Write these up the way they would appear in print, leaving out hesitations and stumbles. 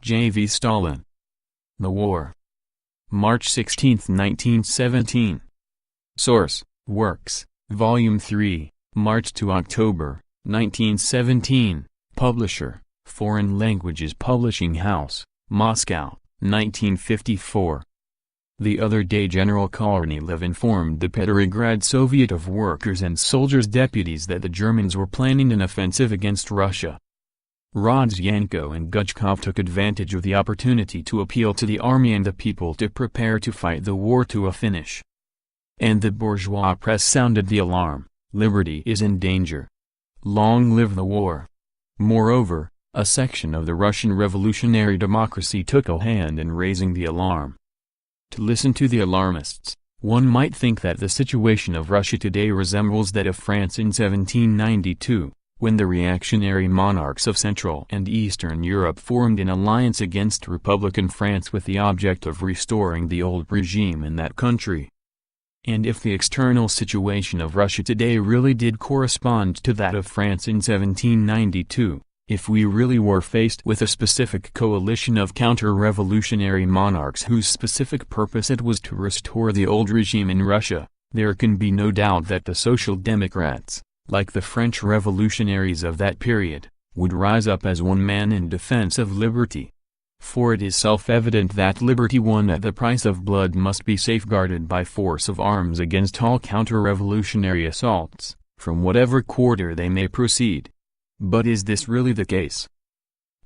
J.V. Stalin. The War. March 16, 1917. Source: Works, Volume 3, March to October, 1917. Publisher: Foreign Languages Publishing House, Moscow, 1954. The other day General Kornilev informed the Petrograd Soviet of Workers' and Soldiers' Deputies that the Germans were planning an offensive against Russia. Rodzyanko and Gudkov took advantage of the opportunity to appeal to the army and the people to prepare to fight the war to a finish. And the bourgeois press sounded the alarm: liberty is in danger. Long live the war! Moreover, a section of the Russian revolutionary democracy took a hand in raising the alarm. To listen to the alarmists, one might think that the situation of Russia today resembles that of France in 1792, when the reactionary monarchs of Central and Eastern Europe formed an alliance against Republican France with the object of restoring the old regime in that country. And if the external situation of Russia today really did correspond to that of France in 1792, if we really were faced with a specific coalition of counter-revolutionary monarchs whose specific purpose it was to restore the old regime in Russia, there can be no doubt that the Social Democrats, like the French revolutionaries of that period, would rise up as one man in defense of liberty. For it is self-evident that liberty won at the price of blood must be safeguarded by force of arms against all counter-revolutionary assaults, from whatever quarter they may proceed. But is this really the case?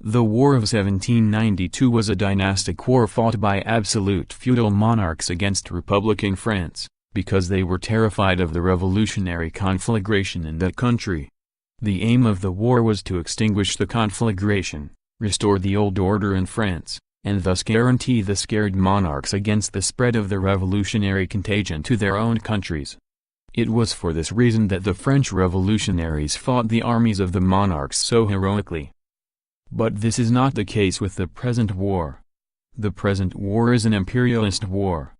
The War of 1792 was a dynastic war fought by absolute feudal monarchs against Republican France, because they were terrified of the revolutionary conflagration in that country. The aim of the war was to extinguish the conflagration, restore the old order in France, and thus guarantee the scared monarchs against the spread of the revolutionary contagion to their own countries. It was for this reason that the French revolutionaries fought the armies of the monarchs so heroically. But this is not the case with the present war. The present war is an imperialist war.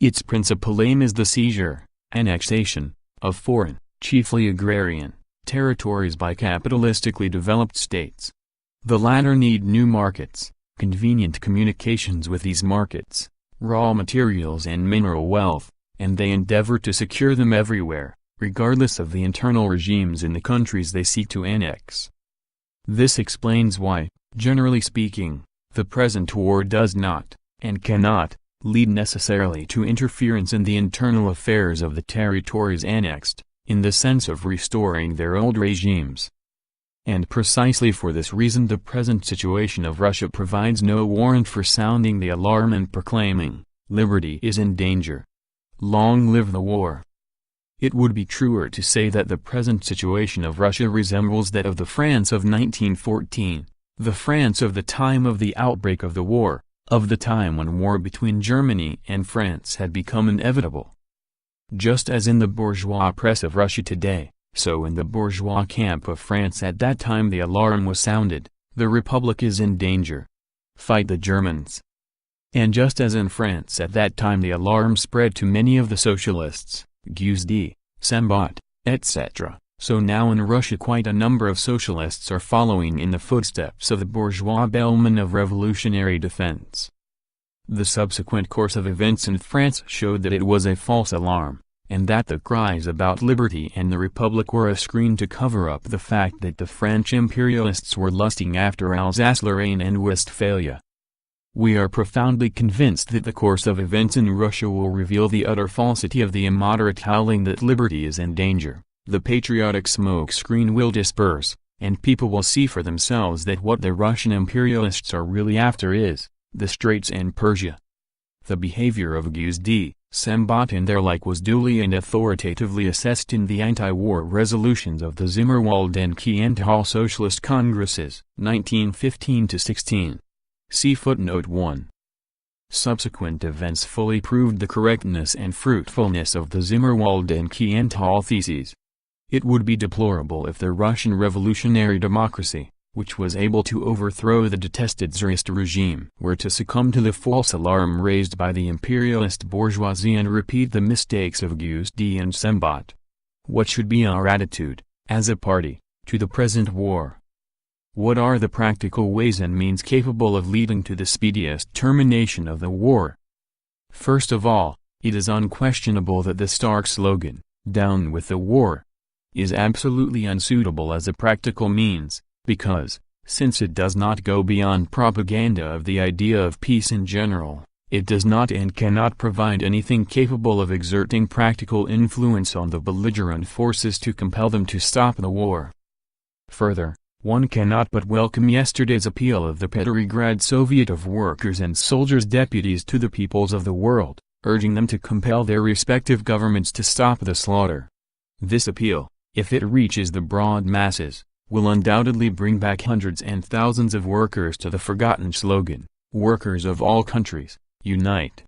Its principal aim is the seizure, annexation, of foreign, chiefly agrarian, territories by capitalistically developed states. The latter need new markets, convenient communications with these markets, raw materials and mineral wealth, and they endeavor to secure them everywhere, regardless of the internal regimes in the countries they seek to annex. This explains why, generally speaking, the present war does not, and cannot, lead necessarily to interference in the internal affairs of the territories annexed, in the sense of restoring their old regimes. And precisely for this reason the present situation of Russia provides no warrant for sounding the alarm and proclaiming, liberty is in danger. Long live the war! It would be truer to say that the present situation of Russia resembles that of the France of 1914, the France of the time of the outbreak of the war, of the time when war between Germany and France had become inevitable. Just as in the bourgeois press of Russia today, so in the bourgeois camp of France at that time the alarm was sounded: the Republic is in danger. Fight the Germans. And just as in France at that time the alarm spread to many of the socialists, Guzdi, Sembat, etc., so now in Russia quite a number of socialists are following in the footsteps of the bourgeois bellmen of revolutionary defense. The subsequent course of events in France showed that it was a false alarm, and that the cries about liberty and the Republic were a screen to cover up the fact that the French imperialists were lusting after Alsace-Lorraine and Westphalia. We are profoundly convinced that the course of events in Russia will reveal the utter falsity of the immoderate howling that liberty is in danger. The patriotic smoke screen will disperse, and people will see for themselves that what the Russian imperialists are really after is the Straits and Persia. The behavior of Guzdi, Sembat and their like was duly and authoritatively assessed in the anti-war resolutions of the Zimmerwald and Kiental Socialist Congresses, 1915–16. See footnote 1. Subsequent events fully proved the correctness and fruitfulness of the Zimmerwald and Kiental theses. It would be deplorable if the Russian revolutionary democracy, which was able to overthrow the detested Tsarist regime, were to succumb to the false alarm raised by the imperialist bourgeoisie and repeat the mistakes of Guzdi and Sembat. What should be our attitude, as a party, to the present war? What are the practical ways and means capable of leading to the speediest termination of the war? First of all, it is unquestionable that the stark slogan, "Down with the war," is absolutely unsuitable as a practical means, because, since it does not go beyond propaganda of the idea of peace in general, it does not and cannot provide anything capable of exerting practical influence on the belligerent forces to compel them to stop the war. Further, one cannot but welcome yesterday's appeal of the Petrograd Soviet of Workers' and Soldiers' Deputies to the peoples of the world, urging them to compel their respective governments to stop the slaughter. This appeal, if it reaches the broad masses, will undoubtedly bring back hundreds and thousands of workers to the forgotten slogan, "Workers of all countries, unite."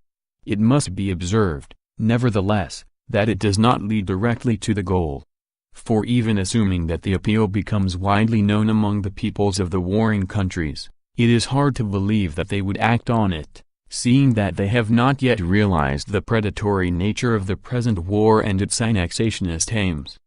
It must be observed, nevertheless, that it does not lead directly to the goal. For even assuming that the appeal becomes widely known among the peoples of the warring countries, it is hard to believe that they would act on it, seeing that they have not yet realized the predatory nature of the present war and its annexationist aims.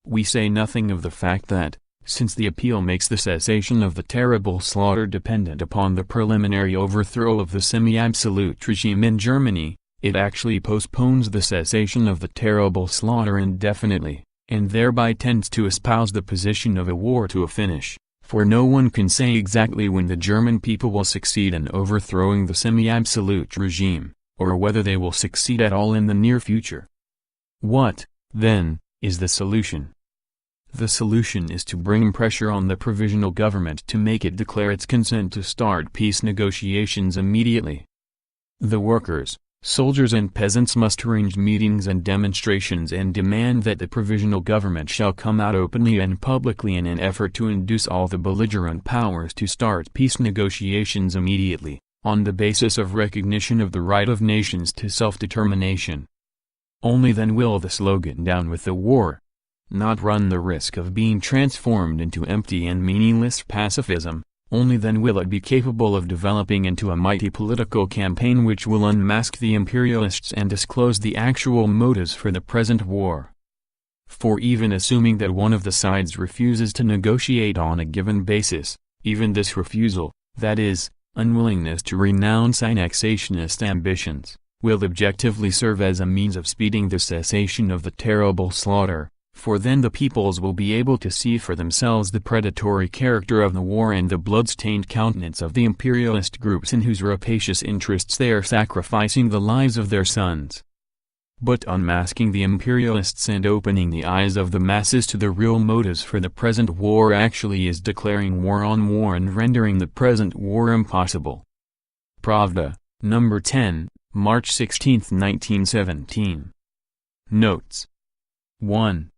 We say nothing of the fact that, since the appeal makes the cessation of the terrible slaughter dependent upon the preliminary overthrow of the semi-absolute regime in Germany, it actually postpones the cessation of the terrible slaughter indefinitely, and thereby tends to espouse the position of a war to a finish, for no one can say exactly when the German people will succeed in overthrowing the semi-absolute regime, or whether they will succeed at all in the near future. What, then, is the solution? The solution is to bring pressure on the provisional government to make it declare its consent to start peace negotiations immediately. The workers, soldiers and peasants must arrange meetings and demonstrations and demand that the provisional government shall come out openly and publicly in an effort to induce all the belligerent powers to start peace negotiations immediately, on the basis of recognition of the right of nations to self-determination. Only then will the slogan "Down with the war" not run the risk of being transformed into empty and meaningless pacifism. Only then will it be capable of developing into a mighty political campaign which will unmask the imperialists and disclose the actual motives for the present war. For even assuming that one of the sides refuses to negotiate on a given basis, even this refusal, that is, unwillingness to renounce annexationist ambitions, will objectively serve as a means of speeding the cessation of the terrible slaughter. For then the peoples will be able to see for themselves the predatory character of the war and the blood-stained countenance of the imperialist groups in whose rapacious interests they are sacrificing the lives of their sons. But unmasking the imperialists and opening the eyes of the masses to the real motives for the present war actually is declaring war on war and rendering the present war impossible. Pravda, No. 10, March 16, 1917. Notes. 1.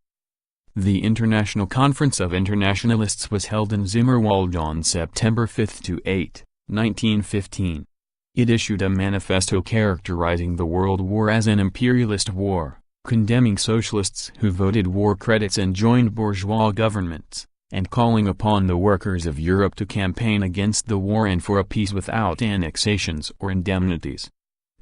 The International Conference of Internationalists was held in Zimmerwald on September 5–8, 1915. It issued a manifesto characterizing the World War as an imperialist war, condemning socialists who voted war credits and joined bourgeois governments, and calling upon the workers of Europe to campaign against the war and for a peace without annexations or indemnities.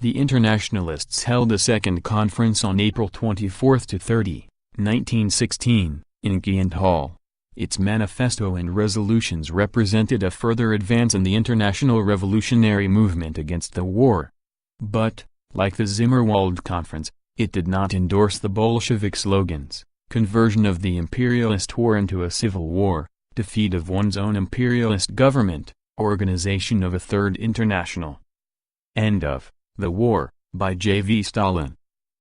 The Internationalists held a second conference on April 24–30. 1916, in Ghent Hall. Its manifesto and resolutions represented a further advance in the international revolutionary movement against the war. But, like the Zimmerwald Conference, it did not endorse the Bolshevik slogans, conversion of the imperialist war into a civil war, defeat of one's own imperialist government, organization of a third international. End of The War, by J. V. Stalin.